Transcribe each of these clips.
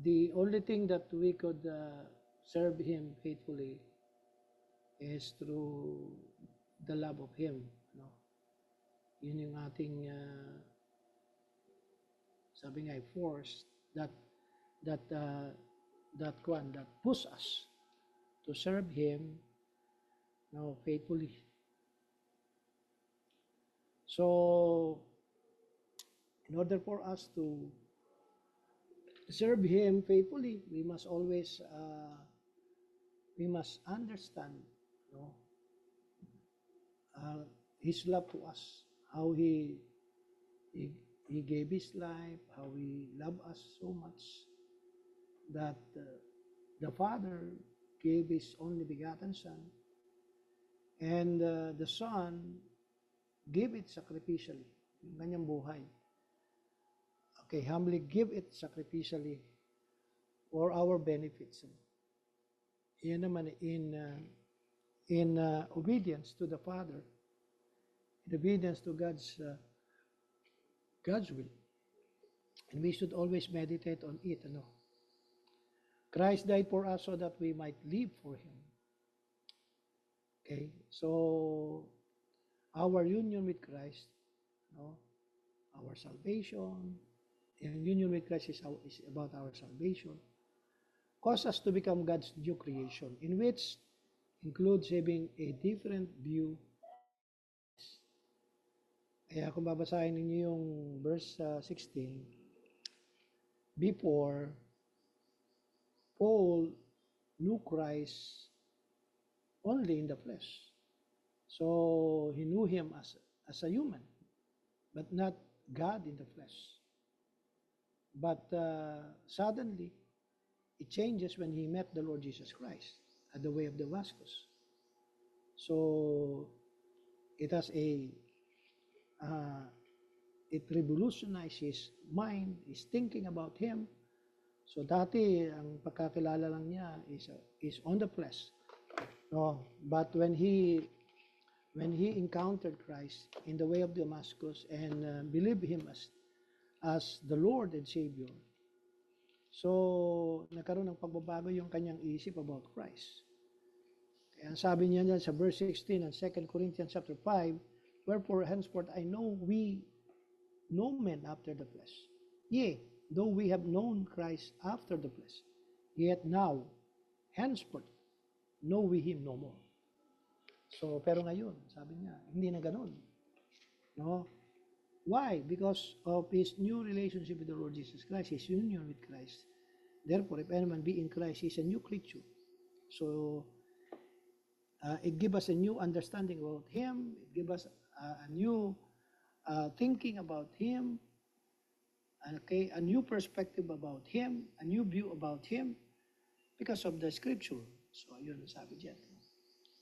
the only thing that we could serve Him faithfully is through the love of Him. No? Yun yung ating, sabi nga, force that push us to serve Him, no, faithfully. So, in order for us to serve Him faithfully, we must always understand, no, His love to us, how He gave His life, how He loved us so much that the Father gave His only begotten Son, and the Son gave it sacrificially, yung kanyang buhay. Okay, humbly give it sacrificially for our benefits. Yan naman in obedience to the Father, in obedience to God's will. And we should always meditate on it. Ano? Christ died for us so that we might live for Him. Okay, so our union with Christ, no, our salvation, and union with Christ is about our salvation, cause us to become God's new creation, in which includes having a different view. Kaya kung babasahin ninyo yung verse 16, before, Paul knew Christ only in the flesh. So he knew Him as a human, but not God in the flesh. But suddenly, it changes when he met the Lord Jesus Christ at the way of Damascus. So it has it revolutionized his mind, his thinking about Him. So dati, ang pagkakilala lang niya is on the flesh. No, but when he encountered Christ in the way of Damascus and believed Him as the Lord and Savior, so nagkaroon ng pagbabago yung kanyang isip about Christ. Kaya sabi niya dyan sa verse 16 ng 2 Corinthians chapter 5, wherefore henceforth I know we no men after the flesh. Yea, though we have known Christ after the flesh, yet now, henceforth, know we Him no more. So, pero ngayon, sabi niya, hindi na ganun. No? Why? Because of his new relationship with the Lord Jesus Christ, his union with Christ. Therefore, if anyone be in Christ, he is a new creature. So, it gives us a new understanding about Him. It gives us a new thinking about Him. Okay, a new perspective about Him, a new view about Him because of the Scripture. So, yun sabi dyan.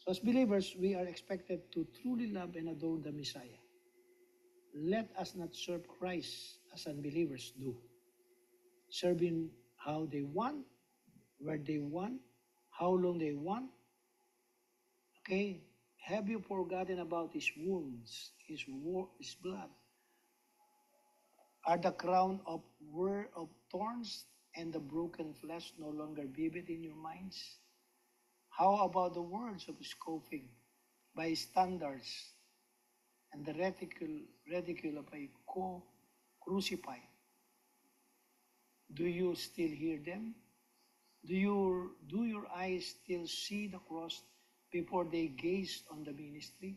So, as believers, we are expected to truly love and adore the Messiah. Let us not serve Christ as unbelievers do. Serve Him how they want, where they want, how long they want. Okay? Have you forgotten about His wounds, His blood? Are the crown of thorns and the broken flesh no longer vivid in your minds? How about the words of scoffing by standards and the ridicule of a crucified? Do you still hear them? Do your eyes still see the cross before they gaze on the ministry?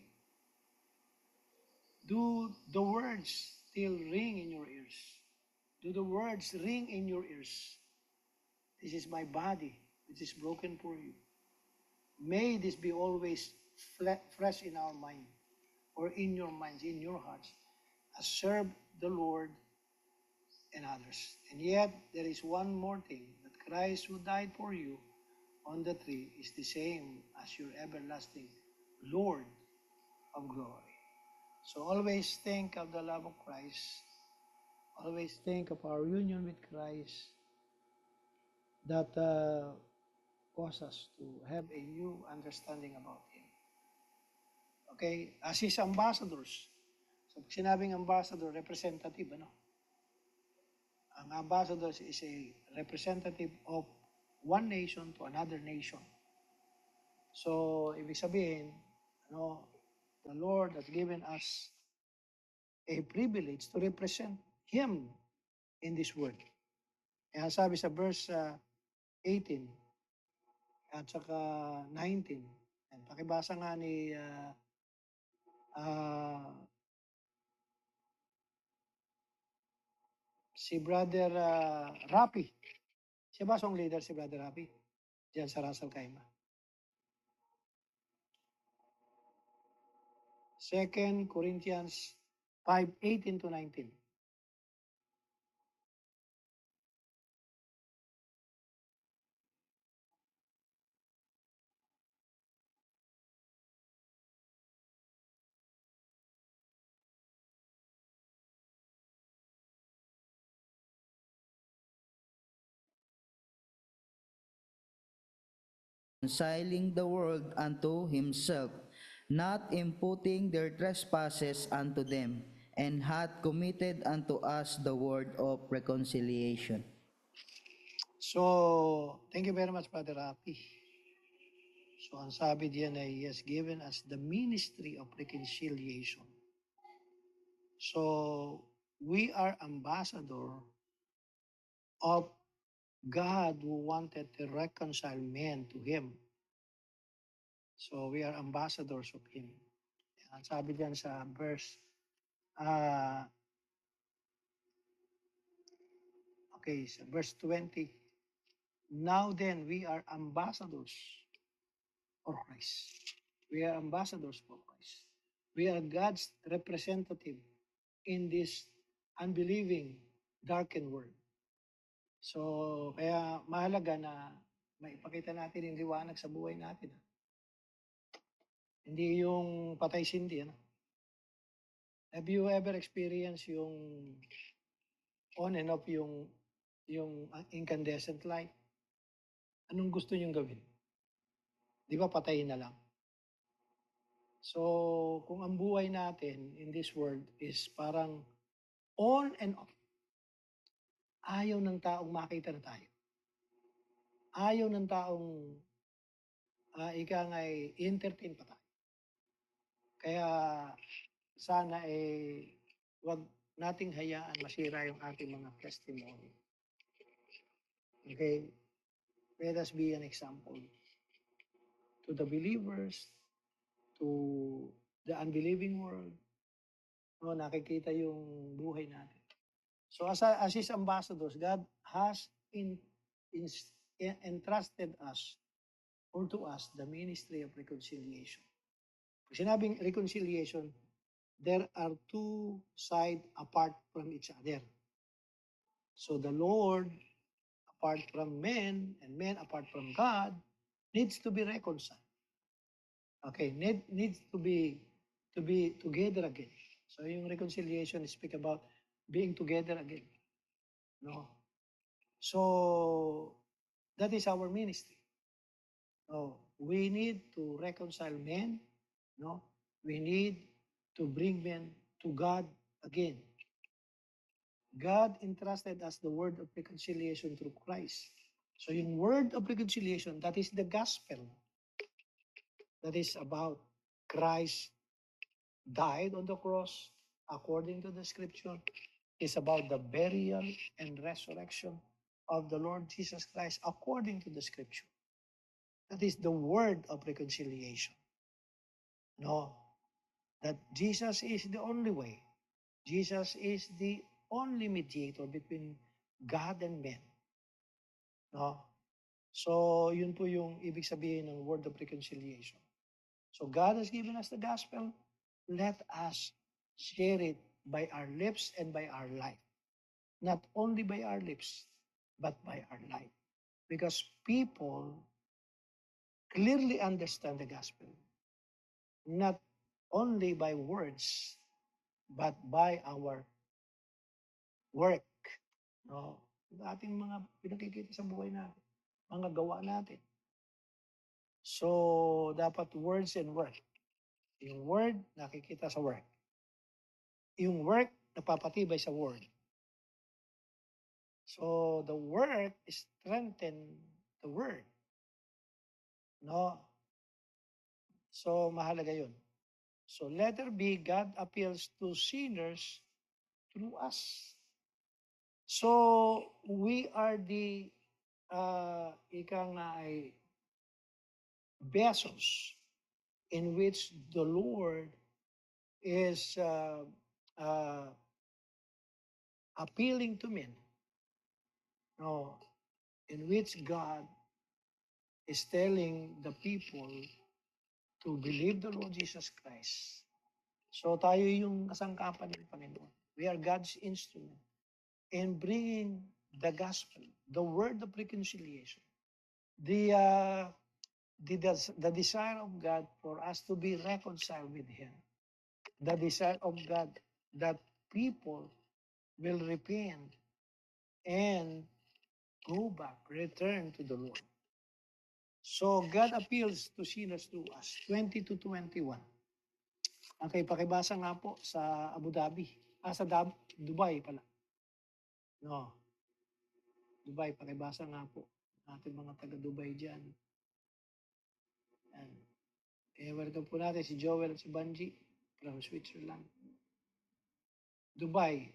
Do the words still ring in your ears? Do the words ring in your ears? This is my body, which is broken for you. May this be always fresh in our mind, or in your minds, in your hearts, as serve the Lord and others. And yet, there is one more thing, that Christ who died for you on the tree is the same as your everlasting Lord of glory. So always think of the love of Christ. Always think of our union with Christ that cause us to have a new understanding about Him. Okay? As His ambassadors. So pag sinabing ambassador, representative, ano? Ang ambassadors is a representative of one nation to another nation. So, ibig sabihin, the Lord has given us a privilege to represent Him in this world. Kaya sabi sa verse 18 at saka 19, and pakibasa nga ni si Brother Rapi. Siya ba song leader si Brother Rapi? Diyan sa Russell Kaima. 2 Corinthians 5:18 to 19. Reconciling the world unto himself, not imputing their trespasses unto them, and hath committed unto us the word of reconciliation. So, thank you very much, Brother Rapi. So, ang sabi diyan ay He has given us the ministry of reconciliation. So, we are ambassador of God who wanted to reconcile men to Him. So, we are ambassadors of Him. Ang sabi diyan sa verse, sa verse 20, now then, we are ambassadors for Christ. We are ambassadors for Christ. We are God's representative in this unbelieving, darkened world. So, kaya mahalaga na maipakita natin yung liwanag sa buhay natin. Hindi yung patay sindi. Have you ever experienced yung on and off yung incandescent light? Anong gusto niyong gawin? Di ba patayin na lang? So, kung ang buhay natin in this world is parang on and off, ayaw ng taong makita na tayo. Ayaw ng taong ika nga ay entertain pa tayo. Kaya sana wag nating hayaan masira yung ating mga testimony. Okay? Let us be an example to the believers, to the unbelieving world. Nakikita yung buhay natin. So as His ambassadors, God has entrusted us or to us the ministry of reconciliation. Pag sinabing reconciliation, there are two sides apart from each other. So the Lord, apart from men, and men apart from God, needs to be reconciled. Okay, needs to be together again. So yung reconciliation speak about being together again. No? So that is our ministry. No, we need to reconcile men. No, we need to bring men to God again. God entrusted us the word of reconciliation through Christ. So yung word of reconciliation, that is the gospel. That is about Christ died on the cross according to the scripture. It's about the burial and resurrection of the Lord Jesus Christ according to the scripture. That is the word of reconciliation. No, that Jesus is the only way. Jesus is the only mediator between God and men. No? So, yun po yung ibig sabihin ng word of reconciliation. So, God has given us the gospel. Let us share it by our lips and by our life. Not only by our lips, but by our life. Because people clearly understand the gospel. Not only by words, but by our work. No? Ating mga pinakikita sa buhay natin, mga gawa natin. So, dapat words and work. Yung word, nakikita sa work. Yung work, napapatibay sa word. So the work strengthen the word. No? So mahalaga yun. So letter B, God appeals to sinners through us. So we are the ika nga ay vessels in which the Lord is uh, appealing to men. No, in which God is telling the people to believe the Lord Jesus Christ. So tayo yung kasangkapan ng Panginoon. We are God's instrument in bringing the gospel, the word of reconciliation, the uh, the desire of God for us to be reconciled with Him, the desire of God that people will repent and go back, return to the Lord. So God appeals to sinners through us. 20 to 21. Okay, pakibasa nga po sa Abu Dhabi. Sa Dubai pala. No, Dubai, pakibasa nga po. Ating mga taga-Dubai dyan. Yan. Welcome po natin si Joel at si Banji from Switzerland. Dubai.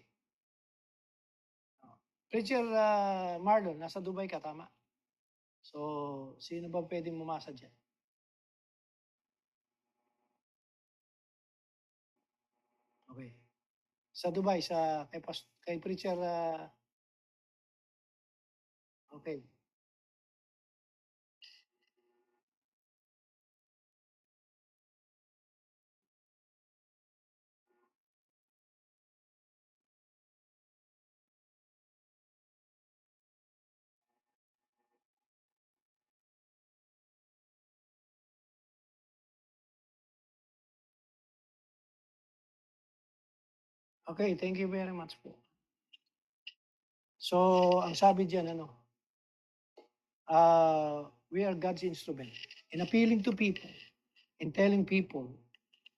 Preacher Marlon, nasa Dubai ka, tama? So, sino ba pwedeng mumasa dyan? Okay. Sa Dubai, kay Preacher, okay. Okay, thank you very much po. So, ang sabi diyan we are God's instrument in appealing to people, in telling people,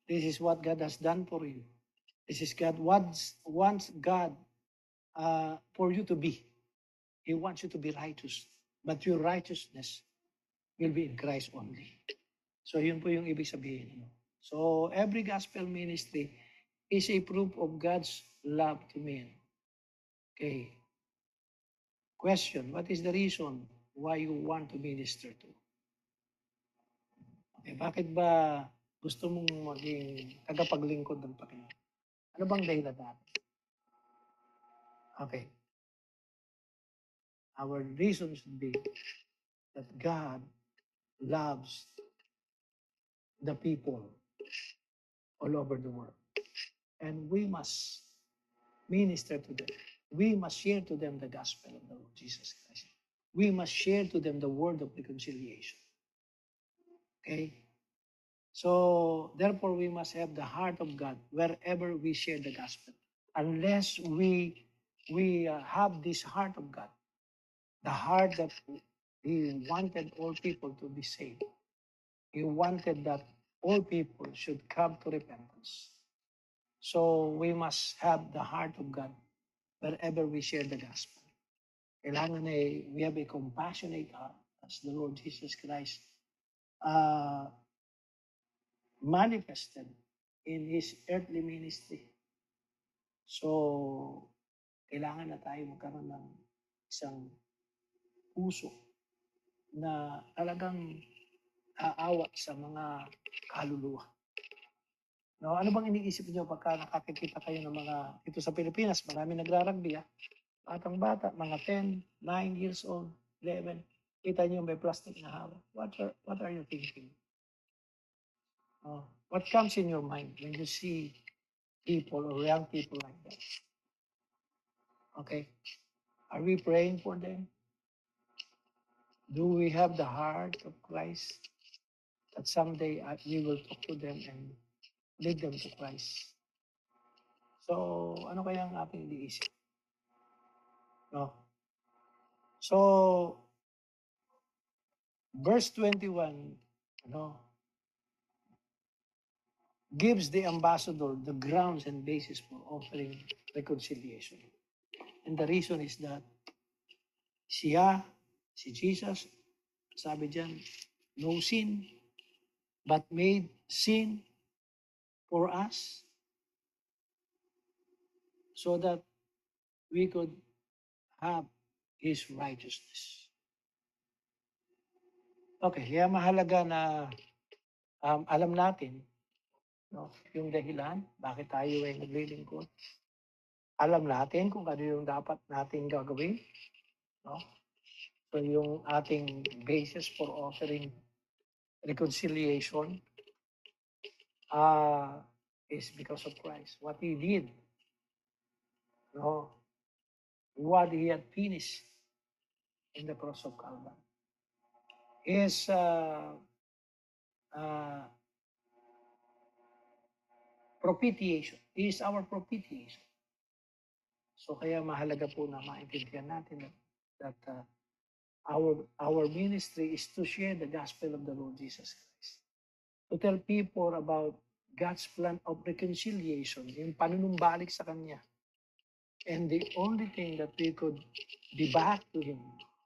this is what God has done for you. This is God wants God for you to be. He wants you to be righteous. But your righteousness will be in Christ only. So, yun po yung ibig sabihin. So, every gospel ministry is a proof of God's love to men. Okay. Question, what is the reason why you want to minister to? Okay, bakit ba gusto mong maging tagapaglingkod ng Panginoon? Ano bang dahilan natin? Okay. Our reason should be that God loves the people all over the world. And we must minister to them. We must share to them the gospel of the Lord Jesus Christ. We must share to them the word of reconciliation. Okay? So, therefore, we must have the heart of God wherever we share the gospel. Unless we have this heart of God, the heart that He wanted all people to be saved. He wanted that all people should come to repentance. So, we must have the heart of God wherever we share the gospel. Kailangan we have a compassionate heart as the Lord Jesus Christ manifested in His earthly ministry. So, kailangan na tayo magkaroon ng isang puso na talagang aawa sa mga kaluluwa. No, ano bang iniisip niyo pagka nakakikita kayo ng mga, ito sa Pilipinas, marami nagrarugby, batang-bata, mga 10, 9 years old, 11, kita niyo may plastic na hawak. What are you thinking? What comes in your mind when you see people or young people like that? Okay? Are we praying for them? Do we have the heart of Christ that someday we will talk to them and lead them to Christ? So, ano kaya ang ating iniisip? No? So, verse 21, gives the ambassador the grounds and basis for offering reconciliation. And the reason is that Siya, si Jesus, sabi diyan, no sin, but made sin for us so that we could have His righteousness. Okay, kaya mahalaga na alam natin, no, yung dahilan, bakit tayo ay naglilingkod. Alam natin kung ano yung dapat nating gagawin. No? So yung ating basis for offering reconciliation is because of Christ. What He did, no? What He had finished in the cross of Calvary. Is propitiation. He is our propitiation. So kaya mahalaga po na maintindihan natin that our ministry is to share the gospel of the Lord Jesus Christ. To tell people about God's plan of reconciliation, yung panunumbalik sa Kanya. And the only thing that we could be back to Him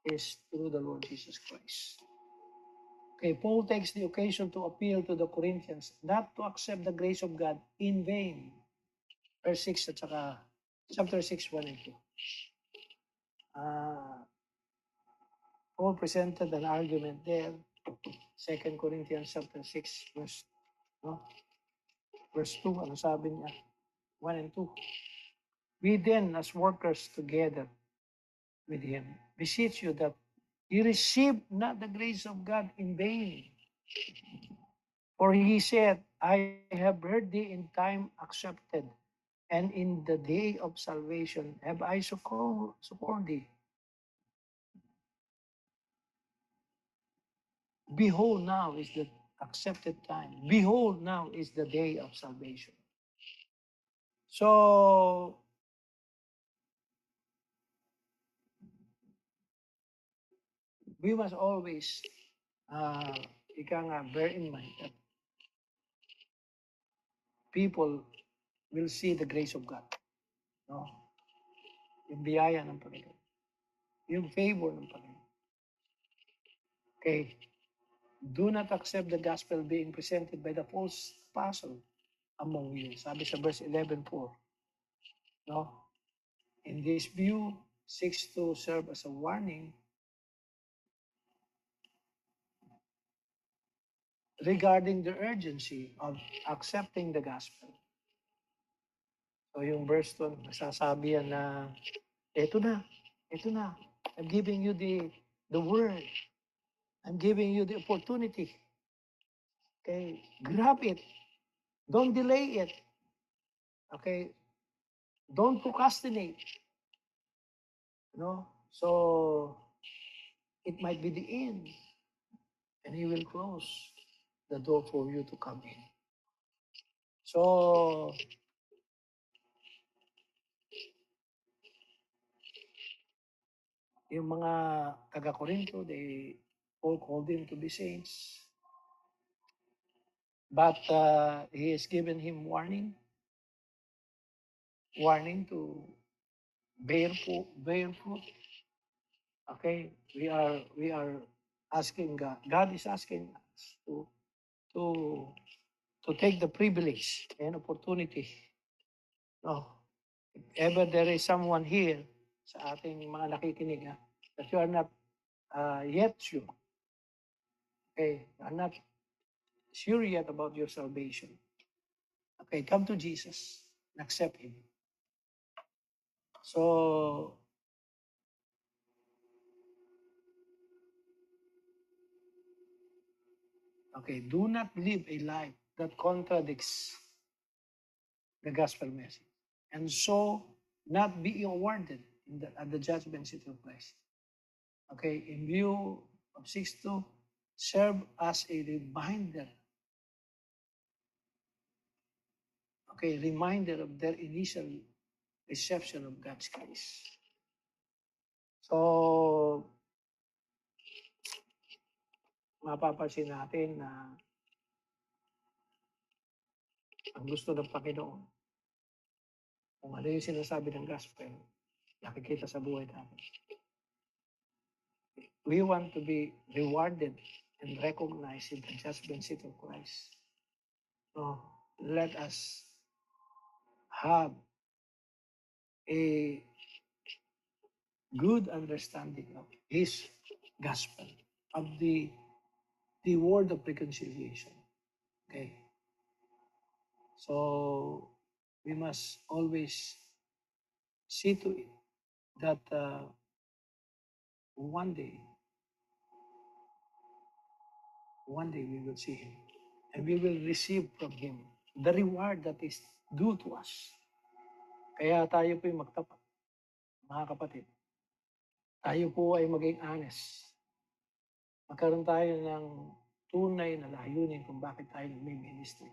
is through the Lord Jesus Christ. Okay, Paul takes the occasion to appeal to the Corinthians not to accept the grace of God in vain. Verse 6 at saka chapter 6, 1 and 2. Paul presented an argument there. 2 Corinthians chapter 6, verse 2, ano sabi niya? 1 and 2. We then, as workers together with Him, beseech you that you receive not the grace of God in vain. For He said, I have heard thee in time accepted, and in the day of salvation have I succored thee. Behold, now is the accepted time. Behold, now is the day of salvation. So, we must always, bear in mind that people will see the grace of God. No? Yung biyaya ng Panginoon. Yung favor ng Panginoon. Okay. Do not accept the gospel being presented by the false apostle among you. Sabi sa verse 11:4. No? In this view, seeks to serve as a warning regarding the urgency of accepting the gospel. So yung verse 2, nasasabi yan na, ito na. I'm giving you the word. I'm giving you the opportunity. Okay, grab it. Don't delay it. Okay, don't procrastinate. No, so it might be the end, and He will close the door for you to come in. So yung mga taga-Corinto, they all called them to be saints. But He has given him warning to bear fruit. Okay, we are asking God. God is asking us to take the privilege and opportunity. No, if ever there is someone here sa ating mga nakikinig that you are not yet sure. Okay, you are not sure yet about your salvation. Okay, come to Jesus and accept Him. So, okay, do not live a life that contradicts the gospel message, and so not be awarded at the judgment seat of Christ. Okay, in view of 6:2, serve as a reminder. Okay, reminder of their initial reception of God's grace. So, mapapansin natin na ang gusto ng Panginoon, kung ano yung sinasabi ng gospel, nakikita sa buhay natin. we want to be rewarded and recognized in the judgment seat of Christ. So let us have a good understanding of His gospel, of the word of reconciliation. Okay? So we must always see to it that one day we will see Him and we will receive from Him the reward that is due to us. Kaya tayo po'y magtapat, mga kapatid. Tayo po ay maging honest. Magkaroon tayo ng tunay na layunin kung bakit tayo may ministry.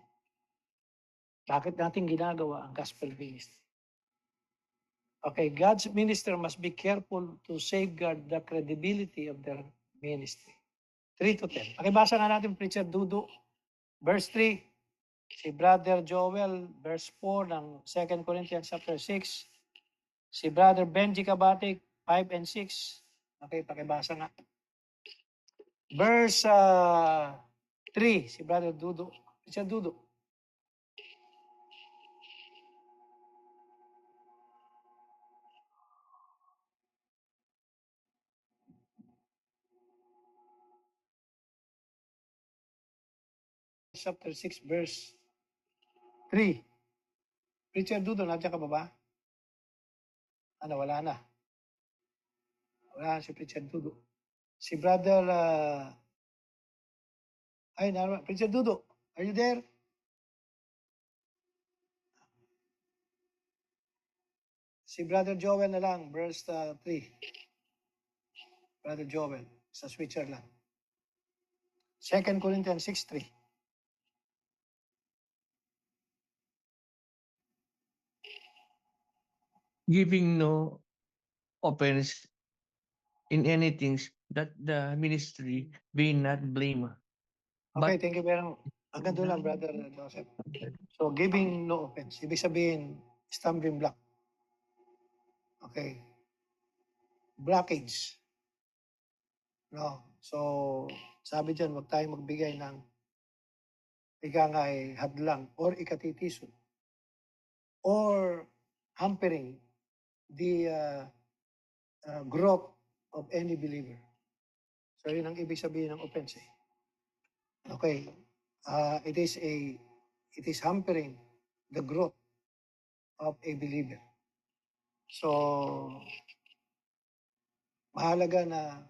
Bakit natin ginagawa ang gospel ministry? Okay, God's minister must be careful to safeguard the credibility of their ministry. 3 to 10. Pakibasa nga natin, Preacher Dudu. Verse 3, si Brother Joel, verse 4 ng 2 Corinthians chapter 6. Si Brother Benji Kabatik, 5 and 6. Okay, pakibasa nga. Verse 3, si Brother Dudu. Preacher Dudu. Chapter 6, verse 3. Preacher Dudu, nandiyan ka ba ba? Ano, wala na. Wala na si Preacher Dudu. Si Brother, Preacher Dudu, are you there? Si Brother Joel na lang, verse 3. Brother Joel, sa switcher lang. 2 Corinthians 6:3. Giving no offense in anything that the ministry be not blame. Okay, But thank you very much. Hanggang doon lang, Brother Joseph. So, giving no offense. Ibig sabihin, stumbling block. Okay. Blockage. No? So, sabi dyan, huwag tayong magbigay ng ika nga ay hadlang or ikatitison or hampering the growth of any believer. So, yun ang ibig sabihin ng offense. Okay. It is hampering the growth of a believer. So, mahalaga na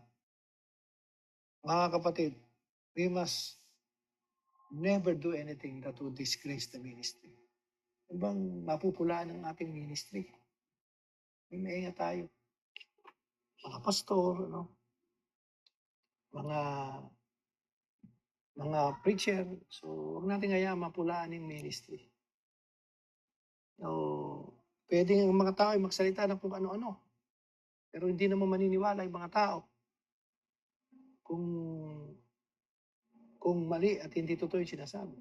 mga kapatid, we must never do anything that would disgrace the ministry. Ibang mapupulaan ang ating ministry. May maingat tayo. Mga pastor, no? mga preacher. So, huwag natin hayaan mapulaan yung ministry. So, pwede ang mga tao ay magsalita ng kung ano-ano. Pero hindi naman maniniwala yung mga tao kung mali at hindi totoo yung sinasabi.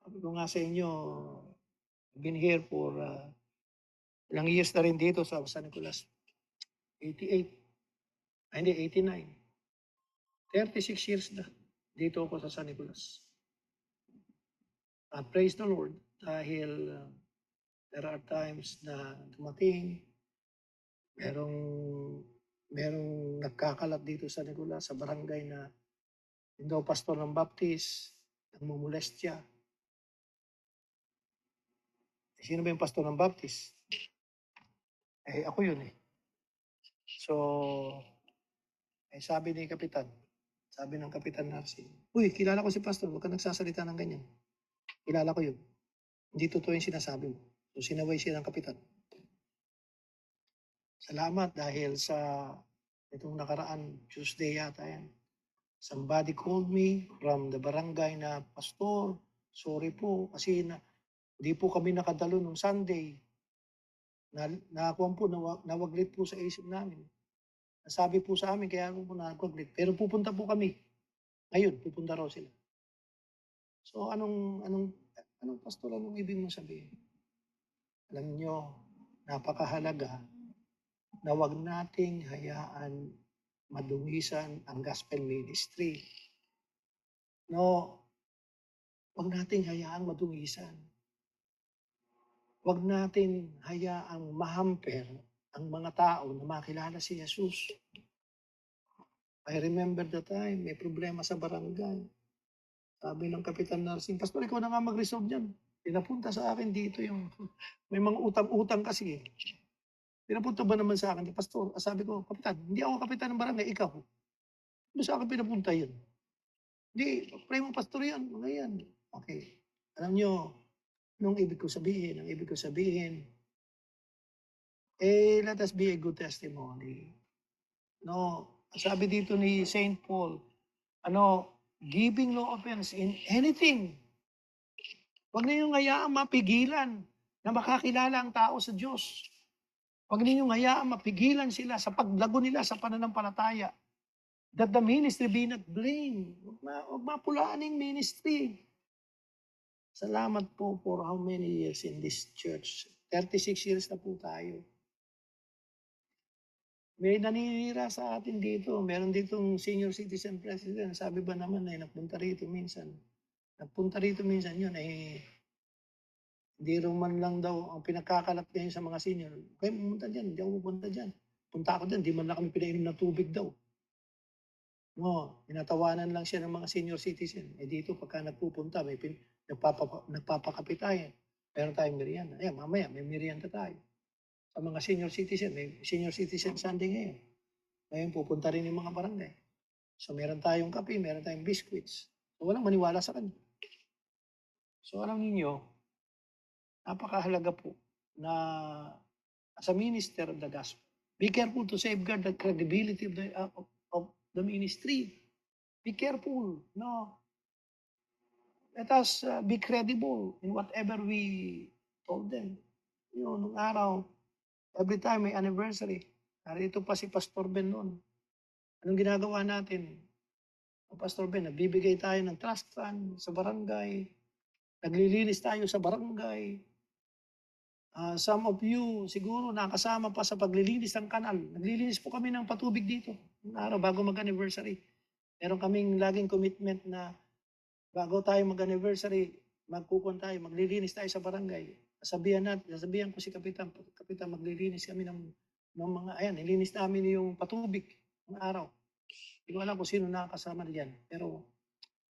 Sabi ko nga sa inyo, been here for ilang years na rin dito sa San Nicolas. 88. Hindi, 89. 36 years na dito ako sa San Nicolas. At praise the Lord dahil there are times na dumating, merong nagkakalat dito sa Nicolas, sa barangay na hindi daw pastor ng Baptist, nagmumulestya. Sino ba yung pastor ng Baptist? Ako yun eh. So, sabi ng Kapitan Narcy, uy, kilala ko si pastor, huwag ka nagsasalita ng ganyan. Kilala ko yun. Hindi totoo yung sinasabi mo. So, sinaway siya ng Kapitan. Salamat dahil sa itong nakaraan, Tuesday yata yan. Somebody called me from the barangay na, Pastor, sorry po, kasi hindi po kami nakadalo nung Sunday. Nakakuha po, nawaglit po sa isip namin. Nasabi po sa amin, kaya po nawaglit. Pero pupunta po kami. Ngayon, pupunta raw sila. So, anong pastor, anong ibig mong sabihin? Alam nyo, napakahalaga na wag nating hayaan madungisan ang gospel ministry. No, wag nating hayaang madungisan. Wag natin hayaang mahamper ang mga tao na makilala si Jesus. I remember the time, may problema sa barangay. Sabi ng Kapitan Nursing, Pastor, ikaw na nga mag-resolve dyan. Pinapunta sa akin dito yung, may mga utang-utang kasi. Pinapunta ba naman sa akin, Pastor? Sabi ko, Kapitan, hindi ako kapitan ng barangay, ikaw. Ano sa akin pinapunta yun? Hindi, pray mo, Pastor, yan. Mga yan. Okay. Alam nyo, anong ibig ko sabihin? Ang ibig ko sabihin, let us be a good testimony. No, sabi dito ni Saint Paul, giving no offense in anything. Huwag ninyong hayaang mapigilan na makakilala ang tao sa Diyos. Huwag ninyong hayaang mapigilan sila sa paglago nila sa pananampalataya. That the ministry be not blamed. Huwag mapulaan ang ministry. Salamat po for how many years in this church? 36 years na po tayo. May naninira sa atin dito. Meron ditong senior citizen president. Sabi ba naman ay nagpunta rito minsan. Yun hindi rin man lang daw ang pinagkakalat ngayon sa mga senior. Okay, pumunta dyan. Hindi ako pupunta dyan. Punta ako dyan. Hindi man lang kami pinainom ng tubig daw. No, tinatawanan lang siya ng mga senior citizen. Dito pagka nagpupunta, nagpapakapit tayo. Meron tayong merienda. Ayan, mamaya may merienda tayo. Sa mga senior citizen, may senior citizen Sunday ngayon. Ngayon pupunta rin yung mga barangay. So meron tayong kape, meron tayong biscuits. So walang maniwala sa kanya. So alam ninyo, napakahalaga po na as a minister of the gospel, be careful to safeguard the credibility of the ministry. Be careful, no? Let us be credible in whatever we told them. Nung araw, every time may anniversary, narito pa si Pastor Ben noon. Anong ginagawa natin? Pastor Ben, nagbibigay tayo ng trust fund sa barangay, naglilinis tayo sa barangay. Some of you siguro nakasama pa sa paglilinis ng kanal. Naglilinis po kami ng patubig dito. Noong araw, bago mag-anniversary. Meron kaming laging commitment na bago tayo mag-anniversary, maglilinis tayo sa barangay. Sasabihan ko si Kapitan, maglilinis kami ng mga, nilinis namin yung patubig ng araw. Hindi ko alam kung sino nakakasama diyan. Pero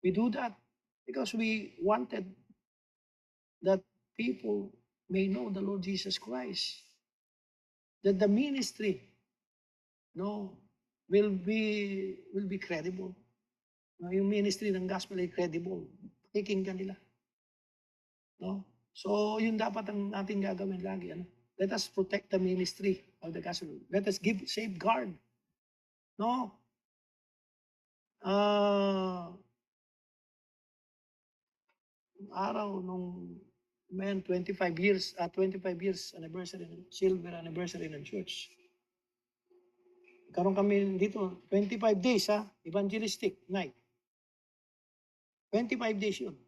we do that because we wanted that people may know the Lord Jesus Christ. That the ministry, will be credible. Yung ministry ng gospel ay credible. Pakikinggan nila. No? So, yun dapat ang ating gagawin lagi. Let us protect the ministry of the gospel. Let us give safeguard. No? Araw nung 25 years anniversary, silver anniversary ng church. Karon kami dito, 25 days evangelistic night. 25 days yun.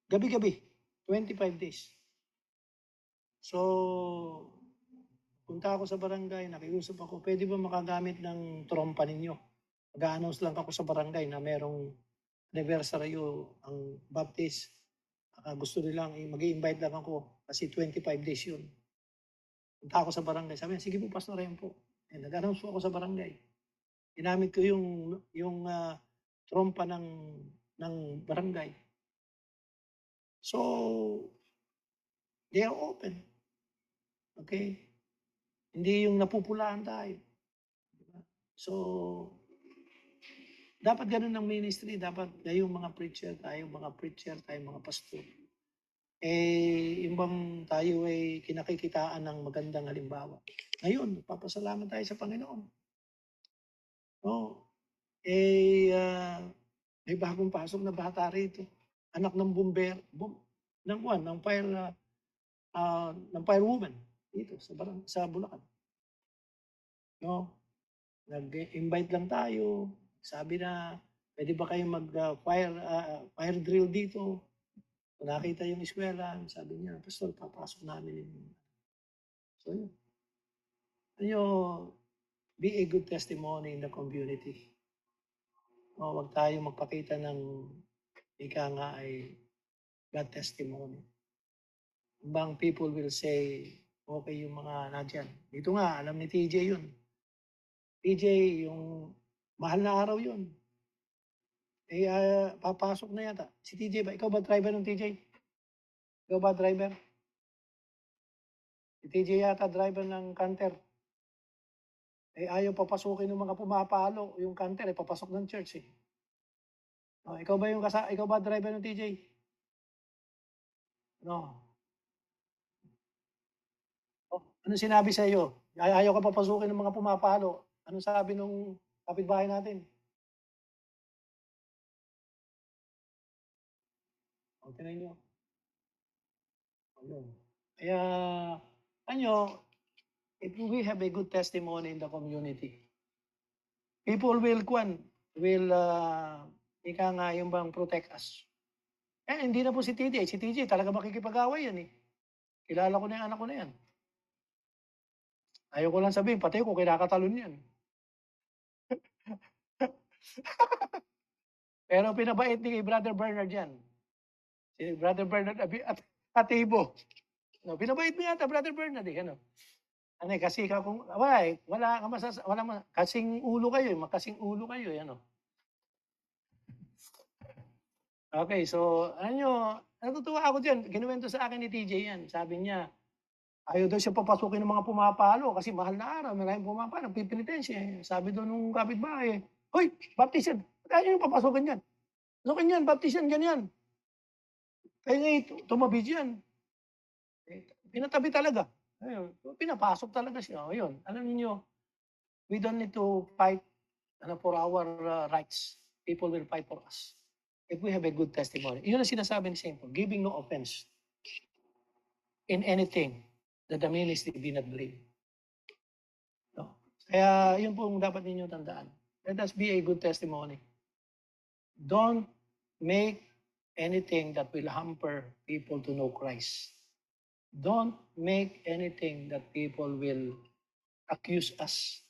Gabi-gabi, 25 days. So, punta ako sa barangay, nakiusap ako, pwede ba makagamit ng trompa ninyo? Mag-a-announce lang ako sa barangay na merong anniversary ang baptist. Gusto nilang, mag-i-invite lang ako kasi 25 days yun. Punta ako sa barangay, sabi niya, sige po, Pastor Rempo. Nag-announce ako sa barangay. Ginamit ko yung trompa ng barangay. So, they are open. Okay? Hindi yung napupulaan tayo. So, dapat ganun ng ministry. Dapat kayong mga preacher, mga pastor. Yung bang tayo ay kinakikitaan ng magandang halimbawa. Ngayon, papasalamat tayo sa Panginoon. May bagong pasok na bata rito. Anak ng ng firewoman dito sa Bulacan. No? Nag-invite lang tayo. Sabi na, pwede ba kayo fire drill dito? Kung nakita yung eskwela, sabi niya, Pastor, papasok namin. So, yun. be a good testimony in the community. O, wag tayo magpakita ng ika nga ay bad testimony. Ibang people will say, okay yung mga nadyan. Dito nga, alam ni TJ yun. TJ, yung mahal na araw yun. Papasok na yata. Si TJ ba? Ikaw ba driver ng TJ? Ikaw ba driver? Si TJ yata driver ng Canter. Ayaw papasukin ng mga pumapalo. Yung Canter, papasok ng church eh. Ikaw ba driver ng TJ? No. Ano sinabi sa iyo? Ayaw ka papasukin ng mga pumapalo. Anong sabi nung kapitbahay natin? Tingnan nyo. Ayun. Kaya, if we have a good testimony in the community, people will ika nga yung bang protect us. Hindi na po si TJ. Si TJ talaga makikipag-away yan eh. Kilala ko na yung anak ko na yan. Ayaw ko lang sabihin, pati ko kinakatalon yan. Pero pinabait ni Brother Bernard yan. Si Brother Bernard at Atibo. No, pinabait mo yata, Brother Bernard eh. Kasi kung kasing ulo kayo, makasing ulo kayo, ano. Okay, so natutuwa ako diyan. Kinuwento sa akin ni TJ yan. Sabi niya, ayaw daw siya papasukin ng mga pumapalo kasi mahal na araw, maraming pumapalo, pipinitensya. Sabi doon nung kapitbahay, hoy, baptisan, ayaw yung papasukin yan. Pasukin yan, baptisan, ganyan. Kaya nga tumabi diyan. Pinatabi talaga. Ayun, pinapasok talaga siya. Ayun, alam niyo, we don't need to fight for our rights. People will fight for us. If we have a good testimony. Yun ang sinasabi ni St. Paul, giving no offense in anything that the ministry be not blamed. No? Kaya yun po ang dapat ninyo tandaan. Let us be a good testimony. Don't make anything that will hamper people to know Christ. Don't make anything that people will accuse us,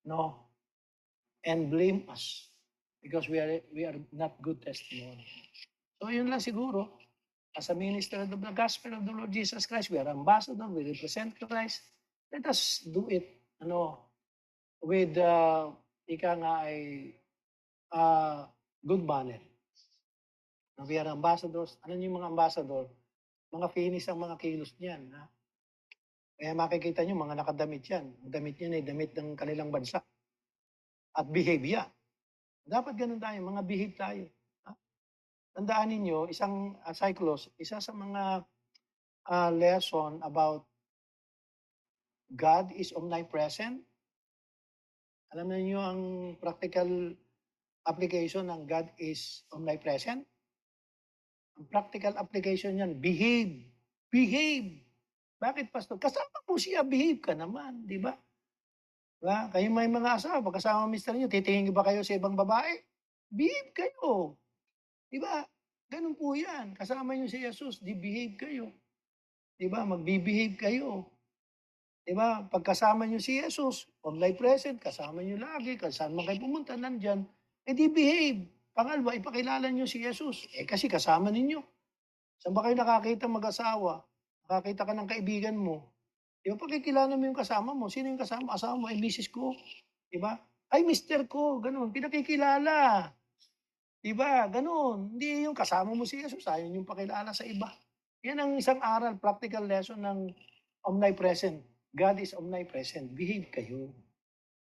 no, and blame us because we are not good testimony. So yun lang siguro. As a minister of the gospel of the Lord Jesus Christ, we are ambassador, we represent Christ. Let us do it, with ika nga ay good manner. We are ambassadors. Ano yung mga ambassador? Mga finis ang mga kilos niyan. Ha? Kaya makikita nyo, mga nakadamit yan. Ang damit niyan ay damit ng kanilang bansa. At behave yan. Dapat ganun tayo, mga behave tayo. Ha? Tandaan ninyo, isang cyclos, isa sa mga lesson about God is omnipresent. Alam niyo ang practical application ng God is omnipresent? Ang practical application niyan, behave. Behave. Bakit, Pastor? Kasama mo siya, behave ka naman, di ba? Diba? Kayo may mga asawa, kasama mister niyo, titingin ba kayo sa ibang babae? Behave kayo. Di ba? Ganun po yan. Kasama niyo si Jesus, di behave kayo. Di ba? Magbe-behave kayo. Di ba? Pagkasama niyo si Jesus, omnipresent, kasama niyo lagi, saan man kayo pumunta, nandyan, di behave. Pangalawa, ipakilala niyo si Jesus. Kasi kasama ninyo. Saan ba kayo nakakita mag-asawa? Nakakita ka ng kaibigan mo. Di ba, pakikilala mo yung kasama mo. Sino yung kasama? Asawa mo, ay misis ko. Di ba? Ay, mister ko. Ganun. Pinakikilala. Di ba? Ganun. Hindi yung kasama mo si Jesus. Ayaw yung pakilala sa iba. Yan ang isang aral, practical lesson ng omnipresent. God is omnipresent. Behave kayo.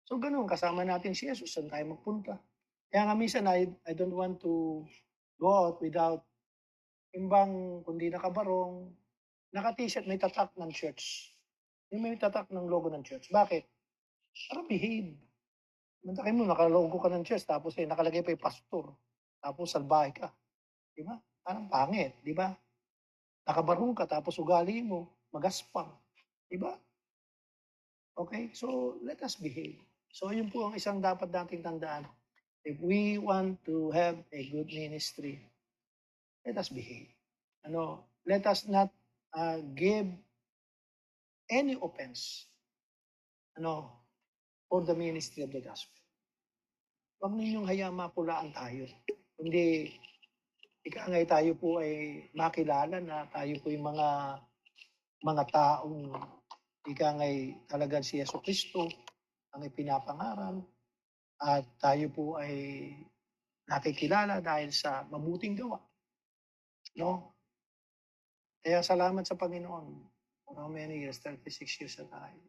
So, ganun. Kasama natin si Jesus. Saan tayo magpunta? Kaya nga minsan, I don't want to go out without imbang kundi nakabarong, naka-t-shirt, may tatak ng church. Yung may tatak ng logo ng church. Bakit? Para behave. Mantakin mo, nakalogo ka ng church, tapos nakalagay pa yung pastor. Tapos salbahe ka. Di ba? Parang pangit, di ba? Nakabarong ka, tapos ugali mo, magaspang. Di ba? Okay? So, let us behave. So, yun po ang isang dapat nating tandaan. If we want to have a good ministry, let us behave. Let us not give any offense. for the ministry of the gospel. Huwag ninyong hayaan mapulaan tayo. Hindi, ika ngay tayo po ay makilala na tayo po yung mga taong ika ngay talagang si Yesu Cristo ang ipinapangaral at tayo po ay nakikilala dahil sa mabuting gawa. No? Kaya salamat sa Panginoon. For how many years? 36 years na tayo.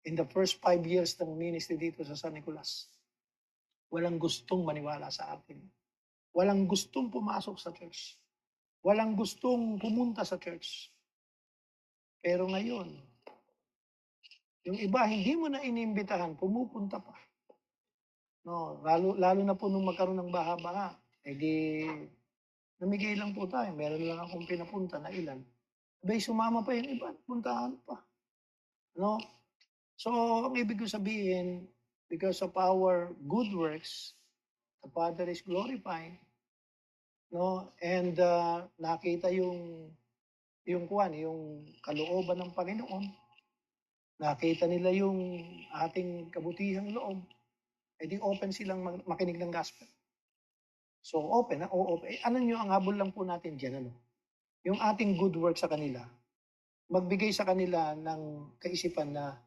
In the first 5 years ng ministry dito sa San Nicolas, walang gustong maniwala sa atin. Walang gustong pumasok sa church. Walang gustong pumunta sa church. Pero ngayon, yung iba hindi mo na inimbitahan, pumupunta pa. No, lalo na po nung magkaroon ng baha-baha, di namigay lang po tayo. Meron lang akong pinapunta na ilan. Abay, sumama pa yung iba, puntahan pa. No? So, ang ibig ko sabihin, because of our good works, the Father is glorified. No? And nakita yung kalooban ng Panginoon. Nakita nila yung ating kabutihang loob. Eh di open silang makinig ng gospel. So open, open. Ano nyo, ang habol lang po natin dyan, ano? Yung ating good work sa kanila, magbigay sa kanila ng kaisipan na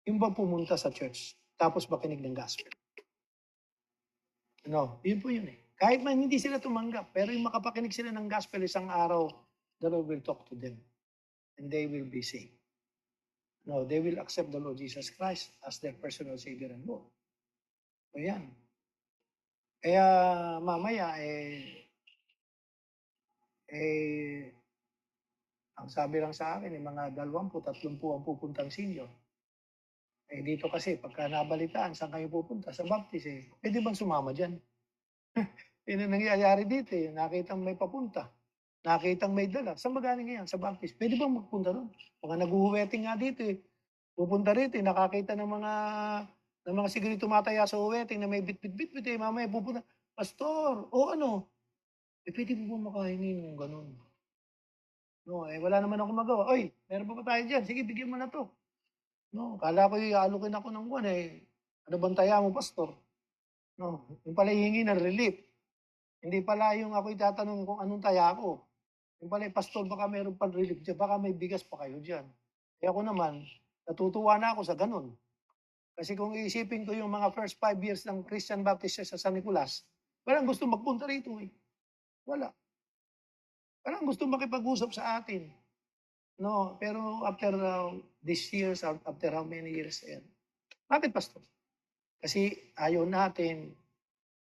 yung ba pumunta sa church, tapos makinig ng gospel. No, yun po yun eh. Kahit man hindi sila tumanggap, pero yung makapakinig sila ng gospel isang araw, the Lord will talk to them and they will be saved. No, they will accept the Lord Jesus Christ as their personal Savior and Lord. So yan. Kaya mamaya ang sabi lang sa akin, mga 20-30 ang pupuntang senior. Dito kasi, pagka nabalitaan, saan kayo pupunta? Sa Baptist pwede bang sumama dyan? Yun ang nangyayari dito nakitang may papunta. Nakitang may dala. Saan magaling ngayon? Sa Baptist. Pwede bang magpunta doon? Mga nag-uweting nga dito Pupunta rito nakakita ng mga siguro tumataya sa uweting na may bit-bit-bit mamaya pupunta. Pastor, o ano? Pwede mo ba makahingi ng ganun? No, wala naman ako magawa. Oy, meron pa tayo dyan. Sige, bigyan mo na to. No, kala ko iaalokin ako ng buwan ano bang taya mo, pastor? No, yung pala hihingi ng relief. Hindi pala yung ako itatanong kung anong taya ko. Yung pala, pastor, baka meron pang relief dyan. Baka may bigas pa kayo dyan. Kaya ako naman, natutuwa na ako sa ganun. Kasi kung iisipin ko yung mga first 5 years ng Christian Baptist sa San Nicolas, walang gusto magpunta rito Wala. Walang gusto makipag-usap sa atin. No, pero after these years, after how many years, bakit pastor? Kasi ayaw natin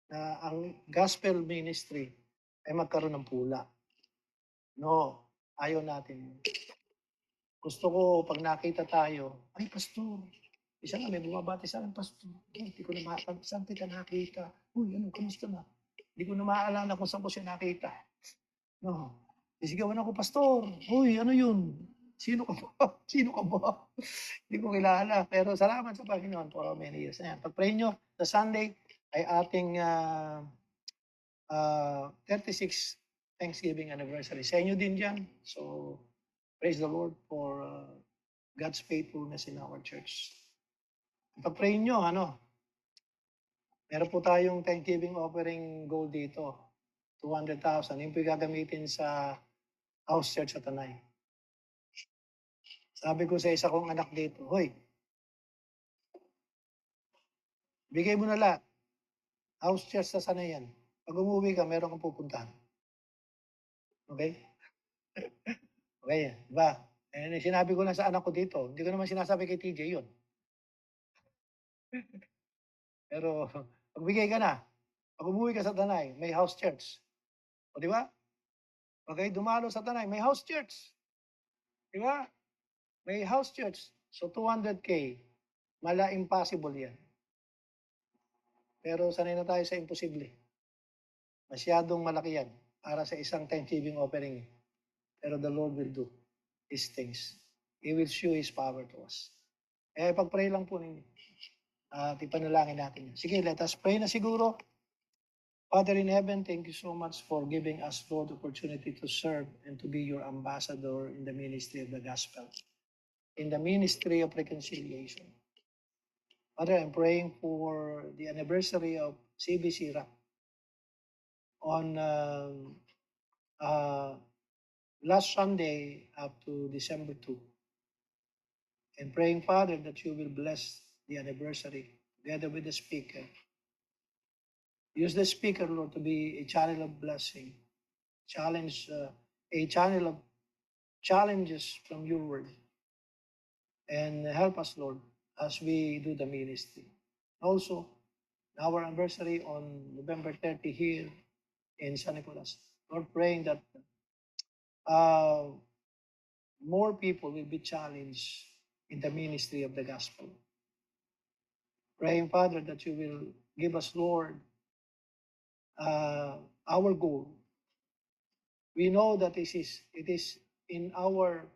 na ang gospel ministry ay magkaroon ng pula. No, ayaw natin. Gusto ko, pag nakita tayo, ay pastor, isa nga may bumabati sa akin, pastor, hindi ko na saan kita nakita? Uy, kamusta na? Hindi ko na maaalala kung saan ko siya nakita. No, isigawan ako, pastor, uy, ano yun? Sino ka ba? Sino ka ba? Hindi ko kilala. Pero salamat sa Panginoon for how many years. Ayan. Pag-pray nyo, sa Sunday ay ating 36 Thanksgiving anniversary. Sa inyo din dyan. So, praise the Lord for God's faithfulness in our church. Pag-pray nyo, meron po tayong Thanksgiving offering goal dito. 200,000. Yung po gagamitin sa house church sa Tanay. Sabi ko sa isa kong anak dito, hoy, bigay mo na lahat. House church sa Tanay yan. Pag umuwi ka, meron kang pupuntahan. Okay? Okay, diba? Sinabi ko na sa anak ko dito, hindi ko naman sinasabi kay TJ yun. Pero, pagbigay ka na, pag umuwi ka sa Tanay, may house church. O, di ba? Okay, dumalo sa Tanay, may house church. Di ba? May house church. So, 200K, impossible yan. Pero sanay na tayo sa imposible. Masyadong malaki yan para sa isang Thanksgiving offering. Pero the Lord will do these things. He will show His power to us. Pag-pray lang po ninyo. At ipanalangin natin yan. Sige, let us pray na siguro. Father in heaven, thank you so much for giving us, Lord, the opportunity to serve and to be your ambassador in the ministry of the gospel, in the ministry of reconciliation. Father, I'm praying for the anniversary of CBC RAP on last Sunday up to December 2. And praying, Father, that you will bless the anniversary together with the speaker. Use the speaker, Lord, to be a channel of blessing, a channel of challenges from your word. And help us, Lord, as we do the ministry. Also, our anniversary on November 30 here in San Nicolas. Lord, praying that uh, more people will be challenged in the ministry of the gospel. Praying, Father, that you will give us, Lord, our goal. We know that it is in our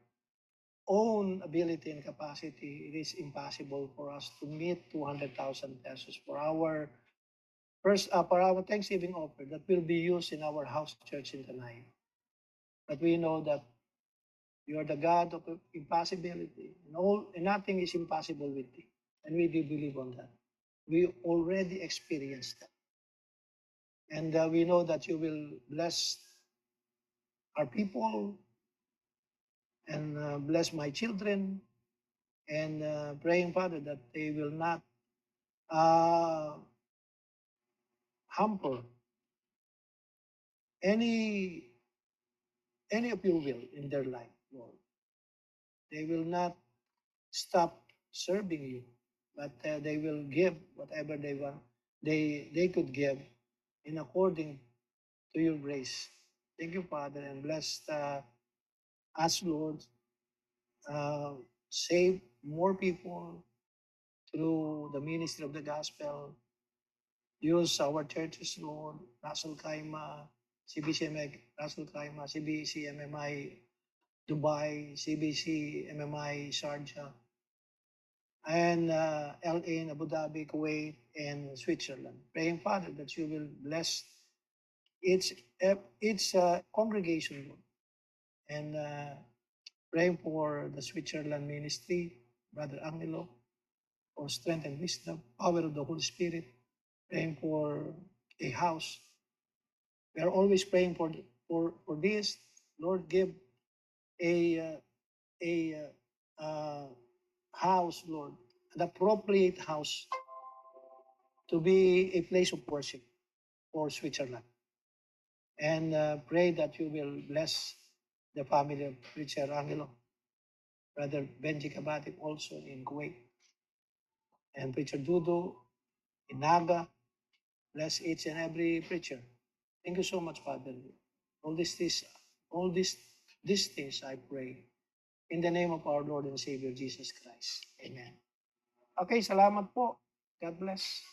own ability and capacity, it is impossible for us to meet 200,000 pesos for our for our Thanksgiving offer that will be used in our house church in Tanay. But we know that you are the God of impossibility, and nothing is impossible with thee. And we do believe on that. We already experienced that. And we know that you will bless our people and bless my children, and praying, Father, that they will not hamper any of your will in their life, Lord. They will not stop serving you, but they will give whatever they want. They could give in according to your grace. Thank you, Father, and bless us, Lord. Uh, Save more people through the ministry of the gospel. Use our churches, Lord, Russell Kaima, CBCMI, Russell Kaima, CBC MMI Dubai, CBC MMI Sharjah, and LA in Abu Dhabi, Kuwait, and Switzerland. Praying, Father, that you will bless its congregation, Lord, and praying for the Switzerland ministry, Brother Angelo, for strength and wisdom, power of the Holy Spirit. Praying for a house. We are always praying for this. Lord, give a a house, Lord, an appropriate house to be a place of worship for Switzerland. And pray that you will bless the family of Richard Angelo, Brother Benji Kabatik also in Kuwait, and Preacher Dudu in Naga. Bless each and every preacher. Thank you so much, Father. All these things I pray in the name of our Lord and Savior Jesus Christ. Amen. Okay, salamat po. God bless.